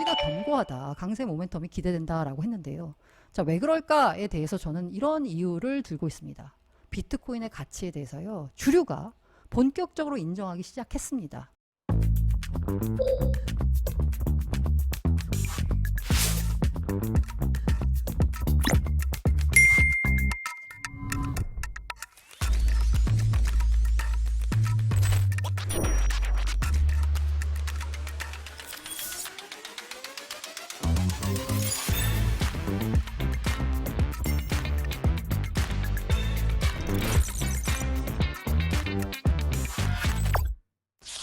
강세가 견고하다, 강세 모멘텀이 기대된다라고 했는데요. 자, 왜 그럴까에 대해서 저는 이런 이유를 들고 있습니다. 비트코인의 가치에 대해서요, 주류가 본격적으로 인정하기 시작했습니다.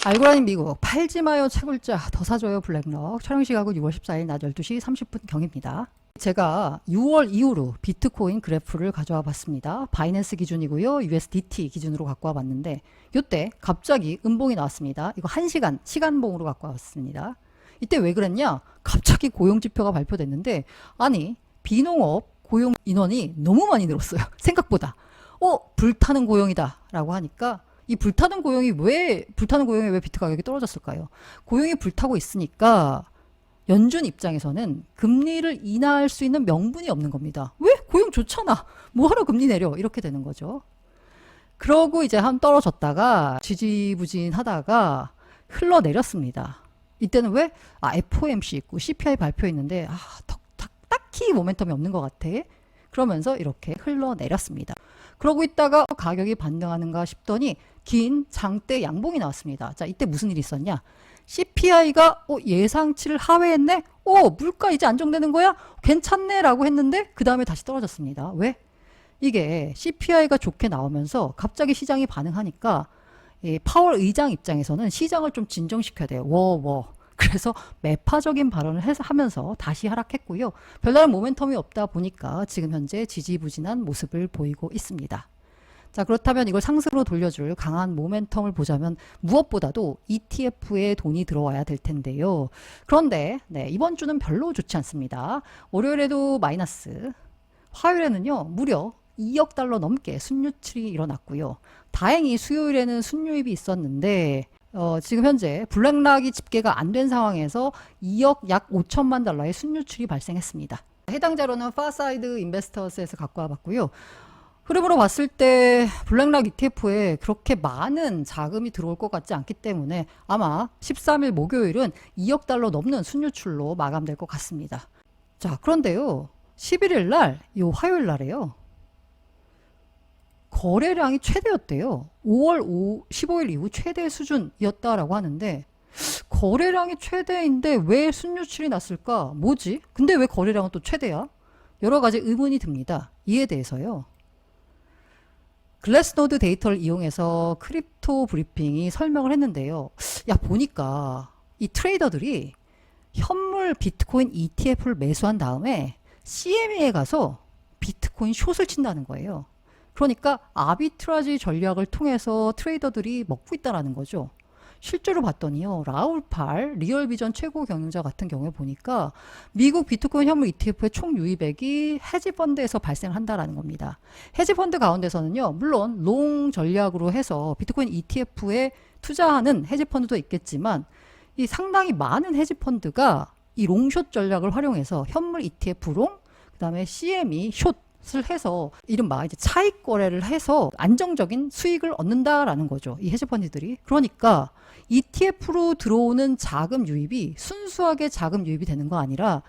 알고라님 미국, 팔지 마요 채굴자, 더 사줘요 블랙럭. 촬영 시각은 6월 14일 낮 12시 30분 경입니다. 제가 6월 이후로 비트코인 그래프를 가져와 봤습니다. 바이낸스 기준이고요, USDT 기준으로 갖고 와 봤는데, 이때 갑자기 음봉이 나왔습니다. 이거 1시간 시간봉으로 갖고 왔습니다. 이때 왜 그랬냐? 갑자기 고용지표가 발표됐는데, 아니 비농업 고용 인원이 너무 많이 늘었어요. 생각보다. 불타는 고용이다 라고 하니까, 이 불타는 고용이 왜 비트 가격이 떨어졌을까요? 고용이 불타고 있으니까 연준 입장에서는 금리를 인하할 수 있는 명분이 없는 겁니다. 왜? 고용 좋잖아. 뭐하러 금리 내려? 이렇게 되는 거죠. 그러고 이제 한 떨어졌다가 지지부진하다가 흘러내렸습니다. 이때는 왜? FOMC 있고 CPI 발표했는데 딱히 모멘텀이 없는 것 같아. 그러면서 이렇게 흘러내렸습니다. 그러고 있다가 가격이 반등하는가 싶더니 긴 장대 양봉이 나왔습니다. 자, 이때 무슨 일이 있었냐? CPI가 예상치를 하회했네? 물가 이제 안정되는 거야? 괜찮네 라고 했는데 그 다음에 다시 떨어졌습니다. 왜? 이게 CPI가 좋게 나오면서 갑자기 시장이 반응하니까 파월 의장 입장에서는 시장을 좀 진정시켜야 돼요. 그래서 매파적인 발언을 하면서 다시 하락했고요. 별다른 모멘텀이 없다 보니까 지금 현재 지지부진한 모습을 보이고 있습니다. 자, 그렇다면 이걸 상승으로 돌려줄 강한 모멘텀을 보자면 무엇보다도 ETF에 돈이 들어와야 될 텐데요. 그런데 이번 주는 별로 좋지 않습니다. 월요일에도 마이너스, 화요일에는요 무려 2억 달러 넘게 순유출이 일어났고요. 다행히 수요일에는 순유입이 있었는데 지금 현재 블랙락이 집계가 안 된 상황에서 2억 약 5천만 달러의 순유출이 발생했습니다. 해당 자료는 파사이드 인베스터스에서 갖고 와봤고요. 흐름으로 봤을 때 블랙락 ETF에 그렇게 많은 자금이 들어올 것 같지 않기 때문에 아마 13일 목요일은 2억 달러 넘는 순유출로 마감될 것 같습니다. 자, 그런데요 11일 날, 요 화요일 날에요, 거래량이 최대였대요. 5월 15일 이후 최대 수준이었다라고 하는데, 거래량이 최대인데 왜 순유출이 났을까? 뭐지? 근데 왜 거래량은 또 최대야? 여러 가지 의문이 듭니다. 이에 대해서요, 글래스노드 데이터를 이용해서 크립토 브리핑이 설명을 했는데요. 보니까 이 트레이더들이 현물 비트코인 ETF를 매수한 다음에 CME에 가서 비트코인 숏을 친다는 거예요. 그러니까 아비트라지 전략을 통해서 트레이더들이 먹고 있다는 거죠. 실제로 봤더니요, 라울 팔 리얼비전 최고 경영자 같은 경우에 보니까 미국 비트코인 현물 ETF의 총 유입액이 헤지펀드에서 발생한다라는 겁니다. 헤지펀드 가운데서는요, 물론 롱 전략으로 해서 비트코인 ETF에 투자하는 헤지펀드도 있겠지만, 이 상당히 많은 헤지펀드가 이 롱숏 전략을 활용해서 현물 ETF 롱, 그 다음에 CME 숏 을 해서 이른바 이제 차익 거래를 해서 안정적인 수익을 얻는다라는 거죠. 이 헤지펀드들이. 그러니까 ETF로 들어오는 자금 유입이 순수하게 자금 유입이 되는 게 아니라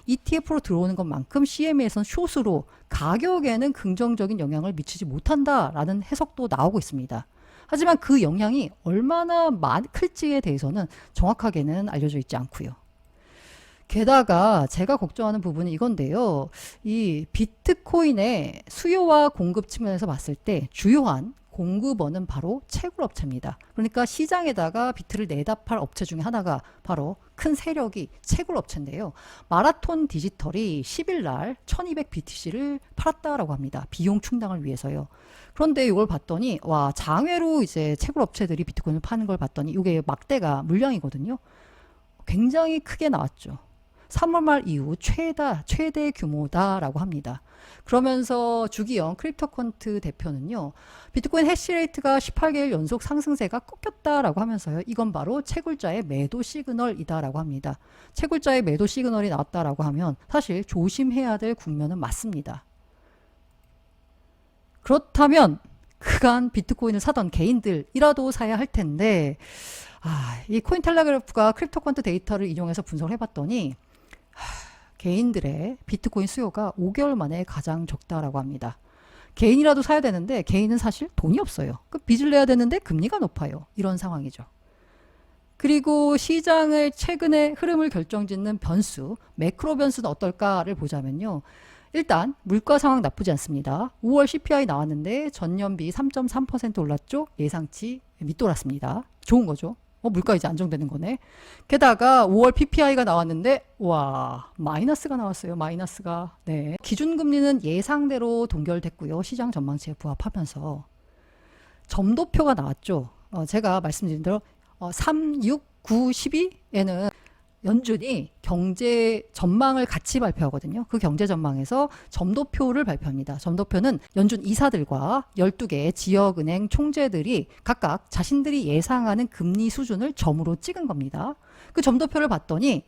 ETF로 들어오는 것만큼 CME에서는 숏으로 가격에는 긍정적인 영향을 미치지 못한다라는 해석도 나오고 있습니다. 하지만 그 영향이 얼마나 클지에 대해서는 정확하게는 알려져 있지 않고요. 게다가 제가 걱정하는 부분은 이건데요. 이 비트코인의 수요와 공급 측면에서 봤을 때 주요한 공급원은 바로 채굴업체입니다. 그러니까 시장에다가 비트를 내다 팔 업체 중에 하나가 바로 큰 세력이 채굴업체인데요. 마라톤 디지털이 10일 날 1200 BTC를 팔았다라고 합니다. 비용 충당을 위해서요. 그런데 이걸 봤더니 장외로 이제 채굴업체들이 비트코인을 파는 걸 봤더니 이게 막대가 물량이거든요. 굉장히 크게 나왔죠. 3월 말 이후 최대 규모다라고 합니다. 그러면서 주기영 크립토컨트 대표는요, 비트코인 해시레이트가 18개일 연속 상승세가 꺾였다라고 하면서요, 이건 바로 채굴자의 매도 시그널이다라고 합니다. 채굴자의 매도 시그널이 나왔다라고 하면 사실 조심해야 될 국면은 맞습니다. 그렇다면 그간 비트코인을 사던 개인들이라도 사야 할 텐데, 이 코인텔레그래프가 크립토컨트 데이터를 이용해서 분석을 해봤더니 개인들의 비트코인 수요가 5개월 만에 가장 적다라고 합니다. 개인이라도 사야 되는데 개인은 사실 돈이 없어요. 그 빚을 내야 되는데 금리가 높아요. 이런 상황이죠. 그리고 시장의 최근의 흐름을 결정짓는 변수, 매크로 변수는 어떨까를 보자면요. 일단 물가 상황 나쁘지 않습니다. 5월 CPI 나왔는데 전년비 3.3% 올랐죠. 예상치 밑돌았습니다. 좋은 거죠. 물가 이제 안정되는 거네. 게다가 5월 PPI가 나왔는데 와, 마이너스가 나왔어요. 마이너스가. 네. 기준금리는 예상대로 동결됐고요. 시장 전망치에 부합하면서 점도표가 나왔죠. 제가 말씀드린 대로 3, 6, 9, 12에는 연준이 경제 전망을 같이 발표하거든요. 그 경제 전망에서 점도표를 발표합니다. 점도표는 연준 이사들과 12개의 지역은행 총재들이 각각 자신들이 예상하는 금리 수준을 점으로 찍은 겁니다. 그 점도표를 봤더니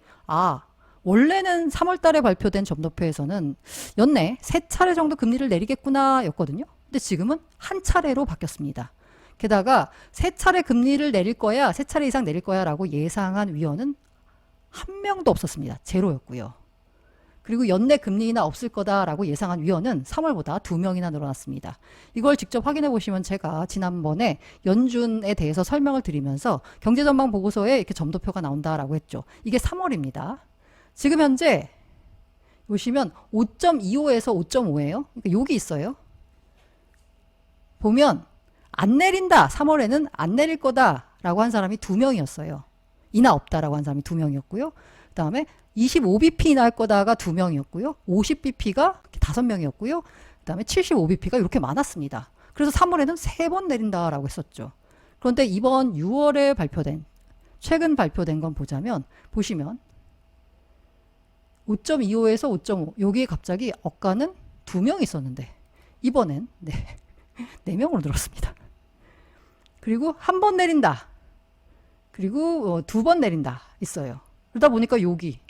원래는 3월 달에 발표된 점도표에서는 연내 3차례 정도 금리를 내리겠구나 였거든요. 근데 지금은 한 차례로 바뀌었습니다. 게다가 3차례 금리를 내릴 거야, 3차례 이상 내릴 거야 라고 예상한 위원은 한 명도 없었습니다. 제로였고요. 그리고 연내 금리 인하 없을 거다라고 예상한 위원은 3월보다 2명이나 늘어났습니다. 이걸 직접 확인해 보시면 제가 지난번에 연준에 대해서 설명을 드리면서 경제전망 보고서에 이렇게 점도표가 나온다라고 했죠. 이게 3월입니다. 지금 현재 보시면 5.25에서 5.5예요. 그러니까 여기 있어요. 보면 안 내린다. 3월에는 안 내릴 거다라고 한 사람이 2명이었어요. 인하 없다라고 한 사람이 2명이었고요. 그 다음에 25bp 인하할 거다가 2명이었고요. 50bp가 5명이었고요. 그 다음에 75bp가 이렇게 많았습니다. 그래서 3월에는 3번 내린다라고 했었죠. 그런데 이번 6월에 최근 발표된 건 보시면 5.25에서 5.5 여기에 갑자기 억가는 2명 있었는데 이번엔 4명으로 늘었습니다. 그리고 한 번 내린다. 그리고 2번 내린다 있어요. 그러다 보니까 여기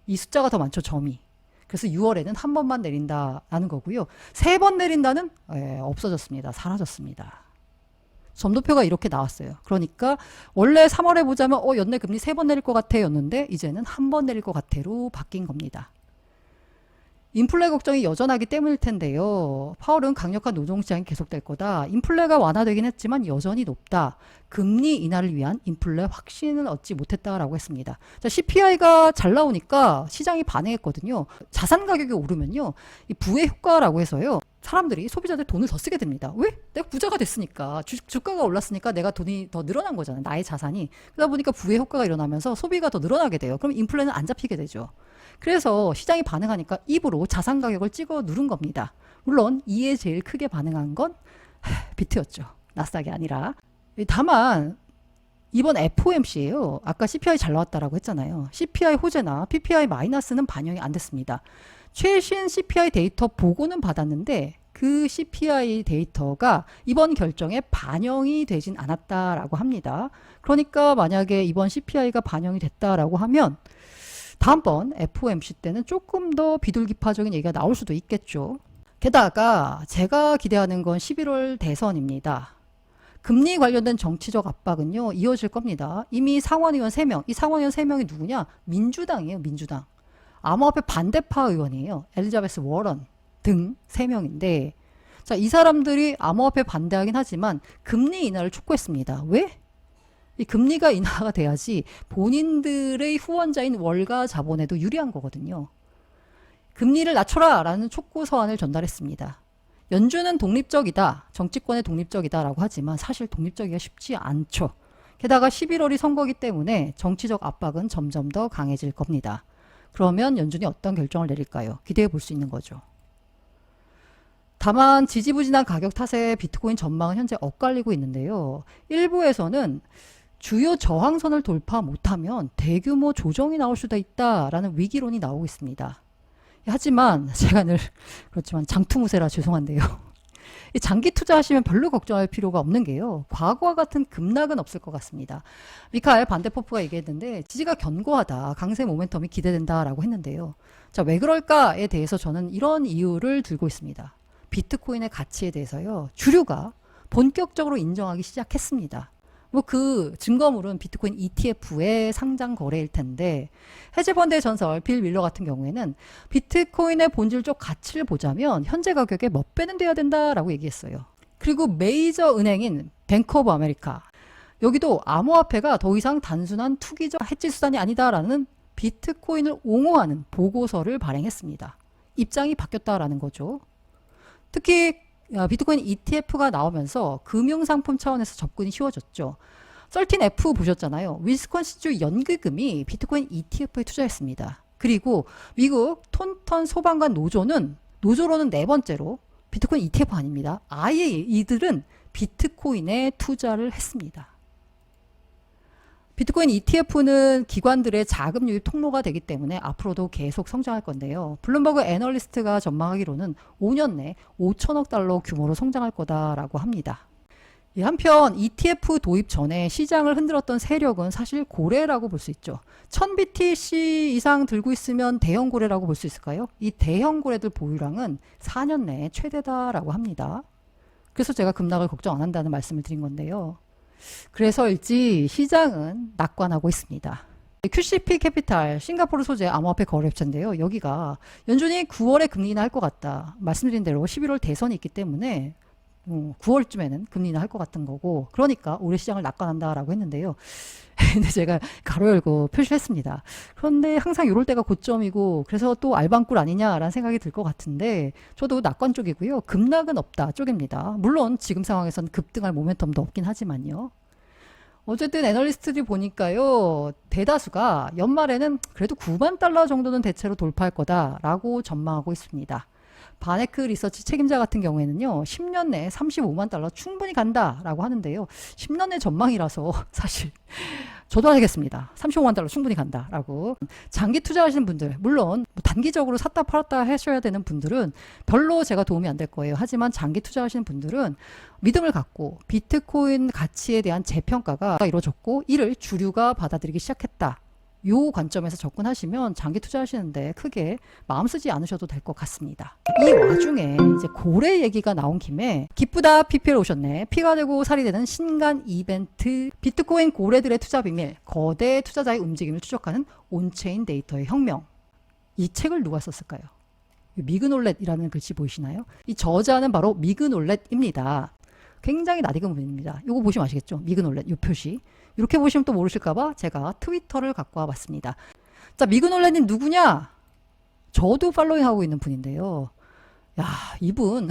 이 숫자가 더 많죠. 점이. 그래서 6월에는 한 번만 내린다라는 거고요. 3번 내린다는 없어졌습니다. 사라졌습니다. 점도표가 이렇게 나왔어요. 그러니까 원래 3월에 보자면 연내 금리 3번 내릴 것 같아 였는데 이제는 한 번 내릴 것 같아로 바뀐 겁니다. 인플레 걱정이 여전하기 때문일 텐데요. 파월은 강력한 노동시장이 계속될 거다. 인플레가 완화되긴 했지만 여전히 높다. 금리 인하를 위한 인플레 확신을 얻지 못했다라고 했습니다. 자, CPI가 잘 나오니까 시장이 반응했거든요. 자산 가격이 오르면요. 이 부의 효과라고 해서요. 사람들이 소비자들 돈을 더 쓰게 됩니다. 왜? 내가 부자가 됐으니까. 주가가 올랐으니까 내가 돈이 더 늘어난 거잖아요. 나의 자산이. 그러다 보니까 부의 효과가 일어나면서 소비가 더 늘어나게 돼요. 그럼 인플레는 안 잡히게 되죠. 그래서 시장이 반응하니까 입으로 자산 가격을 찍어 누른 겁니다. 물론 이에 제일 크게 반응한 건 비트였죠. 나스닥이 아니라. 다만 이번 FOMC예요. 아까 CPI 잘 나왔다라고 했잖아요. CPI 호재나 PPI 마이너스는 반영이 안 됐습니다. 최신 CPI 데이터 보고는 받았는데 그 CPI 데이터가 이번 결정에 반영이 되진 않았다라고 합니다. 그러니까 만약에 이번 CPI가 반영이 됐다라고 하면 다음번 FOMC 때는 조금 더 비둘기파적인 얘기가 나올 수도 있겠죠. 게다가 제가 기대하는 건 11월 대선입니다. 금리 관련된 정치적 압박은요 이어질 겁니다. 이미 상원의원 3명, 이 상원의원 3명이 누구냐? 민주당이에요. 민주당. 암호화폐 반대파 의원이에요. 엘리자베스 워런 등 3명인데 자, 이 사람들이 암호화폐 반대하긴 하지만 금리 인하를 촉구했습니다. 왜? 이 금리가 인하가 돼야지 본인들의 후원자인 월가 자본에도 유리한 거거든요. 금리를 낮춰라 라는 촉구 서한을 전달했습니다. 연준은 독립적이다, 정치권의 독립적이다 라고 하지만 사실 독립적이기가 쉽지 않죠. 게다가 11월이 선거기 때문에 정치적 압박은 점점 더 강해질 겁니다. 그러면 연준이 어떤 결정을 내릴까요? 기대해 볼 수 있는 거죠. 다만 지지부진한 가격 탓에 비트코인 전망은 현재 엇갈리고 있는데요. 일부에서는 주요 저항선을 돌파 못하면 대규모 조정이 나올 수도 있다라는 위기론이 나오고 있습니다. 하지만 제가 늘 그렇지만 장투무새라 죄송한데요. 이 장기 투자하시면 별로 걱정할 필요가 없는 게요. 과거와 같은 급락은 없을 것 같습니다. 미카엘 반데포프가 얘기했는데 지지가 견고하다. 강세 모멘텀이 기대된다라고 했는데요. 자, 왜 그럴까에 대해서 저는 이런 이유를 들고 있습니다. 비트코인의 가치에 대해서요. 주류가 본격적으로 인정하기 시작했습니다. 뭐 그 증거물은 비트코인 ETF의 상장 거래일 텐데 헤지펀드의 전설 빌 밀러 같은 경우에는 비트코인의 본질적 가치를 보자면 현재 가격에 몇 배는 돼야 된다라고 얘기했어요. 그리고 메이저 은행인 뱅크 오브 아메리카 여기도 암호화폐가 더 이상 단순한 투기적 해지 수단이 아니다라는 비트코인을 옹호하는 보고서를 발행했습니다. 입장이 바뀌었다라는 거죠. 특히 비트코인 ETF가 나오면서 금융상품 차원에서 접근이 쉬워졌죠. 13F 보셨잖아요. 위스콘신주 연기금이 비트코인 ETF에 투자했습니다. 그리고 미국 톤턴 소방관 노조로는 네 번째로 비트코인 ETF 아닙니다. 아예 이들은 비트코인에 투자를 했습니다. 비트코인 ETF는 기관들의 자금 유입 통로가 되기 때문에 앞으로도 계속 성장할 건데요. 블룸버그 애널리스트가 전망하기로는 5년 내 5천억 달러 규모로 성장할 거다라고 합니다. 한편 ETF 도입 전에 시장을 흔들었던 세력은 사실 고래라고 볼 수 있죠. 1000BTC 이상 들고 있으면 대형 고래라고 볼 수 있을까요? 이 대형 고래들 보유량은 4년 내에 최대다라고 합니다. 그래서 제가 급락을 걱정 안 한다는 말씀을 드린 건데요. 그래서일지 시장은 낙관하고 있습니다. QCP 캐피탈 싱가포르 소재 암호화폐 거래업체인데요. 여기가 연준이 9월에 금리 인하할 것 같다. 말씀드린 대로 11월 대선이 있기 때문에 9월쯤에는 금리 인하할 것 같은 거고 그러니까 올해 시장을 낙관한다라고 했는데요. 근데 제가 가로 열고 표시를 했습니다. 그런데 항상 이럴 때가 고점이고 그래서 또 알방꿀 아니냐라는 생각이 들 것 같은데 저도 낙관 쪽이고요. 급락은 없다 쪽입니다. 물론 지금 상황에서는 급등할 모멘텀도 없긴 하지만요. 어쨌든 애널리스트들이 보니까요. 대다수가 연말에는 그래도 9만 달러 정도는 대체로 돌파할 거다라고 전망하고 있습니다. 바네크 리서치 책임자 같은 경우에는요. 10년 내에 35만 달러 충분히 간다라고 하는데요. 10년 내 전망이라서 사실 저도 알겠습니다. 35만 달러 충분히 간다라고. 장기 투자하시는 분들 물론 단기적으로 샀다 팔았다 하셔야 되는 분들은 별로 제가 도움이 안 될 거예요. 하지만 장기 투자하시는 분들은 믿음을 갖고 비트코인 가치에 대한 재평가가 이루어졌고 이를 주류가 받아들이기 시작했다. 요 관점에서 접근하시면 장기 투자하시는데 크게 마음 쓰지 않으셔도 될 것 같습니다. 이 와중에 이제 고래 얘기가 나온 김에 기쁘다 PPL 오셨네. 피가 되고 살이 되는 신간 이벤트 비트코인 고래들의 투자 비밀 거대 투자자의 움직임을 추적하는 온체인 데이터의 혁명. 이 책을 누가 썼을까요? 미그놀렛이라는 글씨 보이시나요? 이 저자는 바로 미그놀렛입니다. 굉장히 낯익은 분입니다. 이거 보시면 아시겠죠? 미그놀렛 이 표시. 이렇게 보시면 또 모르실까봐 제가 트위터를 갖고 와봤습니다. 자, 미그놀렛님 누구냐? 저도 팔로잉하고 있는 분인데요. 야, 이분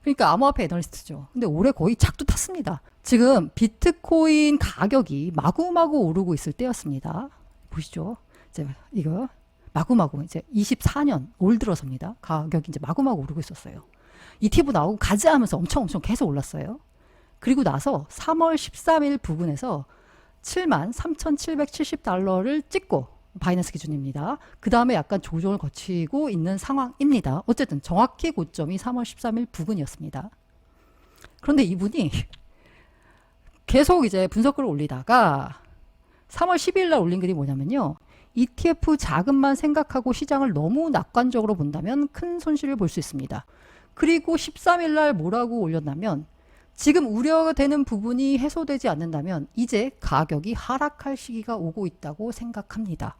그러니까 암호화폐 애널리스트죠. 근데 올해 거의 작두 탔습니다. 지금 비트코인 가격이 마구마구 오르고 있을 때였습니다. 보시죠. 이제 이거 마구마구 이제 24년 올 들어서입니다. 가격이 이제 마구마구 오르고 있었어요. ETF 나오고 가자 하면서 엄청 계속 올랐어요. 그리고 나서 3월 13일 부근에서 73,770달러를 찍고 바이낸스 기준입니다. 그 다음에 약간 조정을 거치고 있는 상황입니다. 어쨌든 정확히 고점이 3월 13일 부근이었습니다. 그런데 이분이 계속 이제 분석글을 올리다가 3월 12일 날 올린 글이 뭐냐면요. ETF 자금만 생각하고 시장을 너무 낙관적으로 본다면 큰 손실을 볼 수 있습니다. 그리고 13일 날 뭐라고 올렸냐면 지금 우려되는 부분이 해소되지 않는다면 이제 가격이 하락할 시기가 오고 있다고 생각합니다.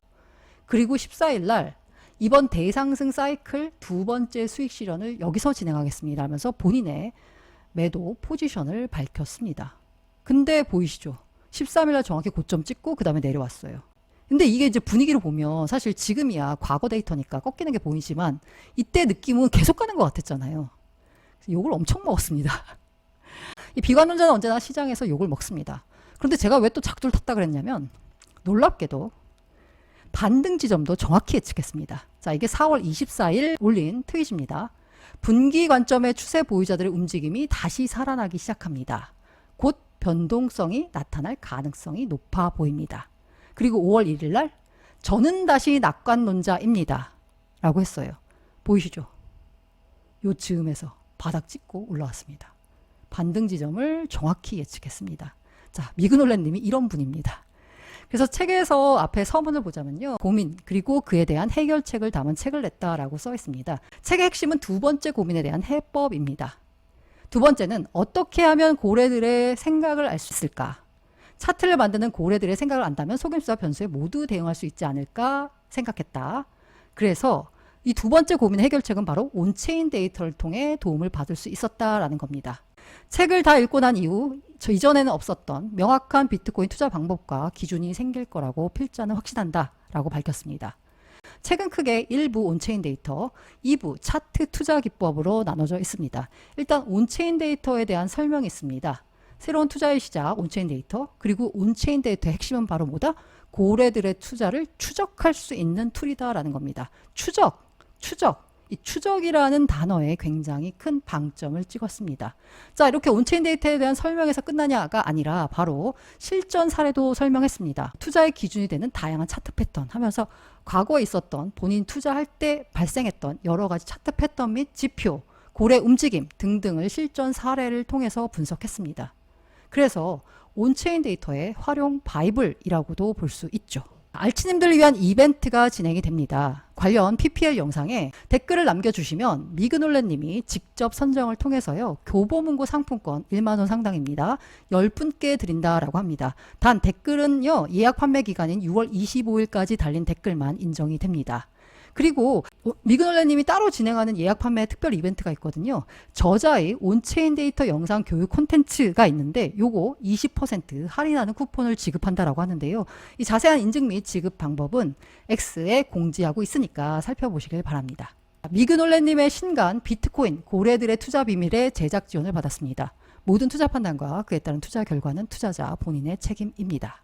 그리고 14일 날 이번 대상승 사이클 두 번째 수익 실현을 여기서 진행하겠습니다 하면서 본인의 매도 포지션을 밝혔습니다. 근데 보이시죠? 13일 날 정확히 고점 찍고 그 다음에 내려왔어요. 근데 이게 이제 분위기를 보면 사실 지금이야 과거 데이터니까 꺾이는 게 보이지만 이때 느낌은 계속 가는 것 같았잖아요. 욕을 엄청 먹었습니다. 이 비관론자는 언제나 시장에서 욕을 먹습니다. 그런데 제가 왜 또 작두를 탔다 그랬냐면 놀랍게도 반등 지점도 정확히 예측했습니다. 자, 이게 4월 24일 올린 트윗입니다. 분기 관점의 추세 보유자들의 움직임이 다시 살아나기 시작합니다. 곧 변동성이 나타날 가능성이 높아 보입니다. 그리고 5월 1일 날 저는 다시 낙관론자입니다. 라고 했어요. 보이시죠? 요 즈음에서 바닥 찍고 올라왔습니다. 반등 지점을 정확히 예측했습니다. 자, 미그놀렌님이 이런 분입니다. 그래서 책에서 앞에 서문을 보자면요. 고민 그리고 그에 대한 해결책을 담은 책을 냈다라고 써 있습니다. 책의 핵심은 두 번째 고민에 대한 해법입니다. 두 번째는 어떻게 하면 고래들의 생각을 알 수 있을까? 차트를 만드는 고래들의 생각을 안다면 속임수와 변수에 모두 대응할 수 있지 않을까 생각했다. 그래서 이 두 번째 고민의 해결책은 바로 온체인 데이터를 통해 도움을 받을 수 있었다라는 겁니다. 책을 다 읽고 난 이후 저 이전에는 없었던 명확한 비트코인 투자 방법과 기준이 생길 거라고 필자는 확신한다 라고 밝혔습니다. 책은 크게 1부 온체인 데이터, 2부 차트 투자 기법으로 나눠져 있습니다. 일단 온체인 데이터에 대한 설명이 있습니다. 새로운 투자의 시작, 온체인 데이터, 그리고 온체인 데이터의 핵심은 바로 뭐다? 고래들의 투자를 추적할 수 있는 툴이다라는 겁니다. 추적. 이 추적이라는 단어에 굉장히 큰 방점을 찍었습니다. 자, 이렇게 온체인 데이터에 대한 설명에서 끝나냐가 아니라 바로 실전 사례도 설명했습니다. 투자의 기준이 되는 다양한 차트 패턴 하면서 과거에 있었던 본인 투자할 때 발생했던 여러 가지 차트 패턴 및 지표, 고래 움직임 등등을 실전 사례를 통해서 분석했습니다. 그래서 온체인 데이터의 활용 바이블이라고도 볼 수 있죠. 알치님들을 위한 이벤트가 진행이 됩니다. 관련 PPL 영상에 댓글을 남겨주시면 미그놀렌님이 직접 선정을 통해서요. 교보문고 상품권 1만 원 상당입니다. 10분께 드린다라고 합니다. 단 댓글은요. 예약 판매 기간인 6월 25일까지 달린 댓글만 인정이 됩니다. 그리고 미그놀렌님이 따로 진행하는 예약 판매 특별 이벤트가 있거든요. 저자의 온체인 데이터 영상 교육 콘텐츠가 있는데 요거 20% 할인하는 쿠폰을 지급한다라고 하는데요. 이 자세한 인증 및 지급 방법은 X에 공지하고 있으니까 살펴보시길 바랍니다. 미그놀렌님의 신간 비트코인 고래들의 투자 비밀의 제작 지원을 받았습니다. 모든 투자 판단과 그에 따른 투자 결과는 투자자 본인의 책임입니다.